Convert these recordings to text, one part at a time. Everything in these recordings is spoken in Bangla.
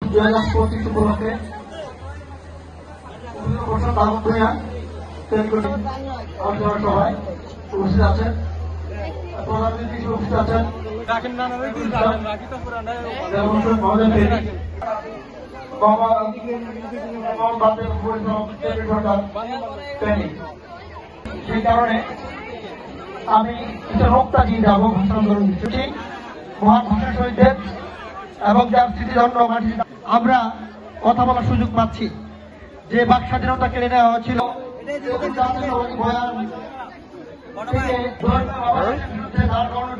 2025 উপলক্ষে সবাই উপস্থিত আছেন, প্রধানমন্ত্রী উপস্থিত আছেন সেই কারণে আমি কিছু বক্তা দিয়ে যাবো ভাষা আন্দোলন বিষয়টি মহান ভাষা শহীদদের এবং যার স্মৃতিধন্য মাটি আমরা কথা বলার সুযোগ পাচ্ছি। যে বাক স্বাধীনতা কেড়ে নেওয়া হয়েছিল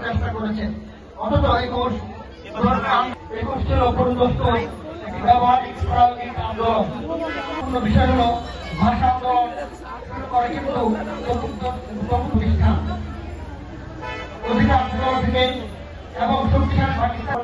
চেষ্টা করেছে, অথচ 21 ছিল পরিদস্ত একটি ব্যবহারিক আন্দোলন। বিষয় হল ভাষা আন্দোলন শুরু করে কিন্তু অধিকার থেকে এবং শক্তিশালী পাকিস্তান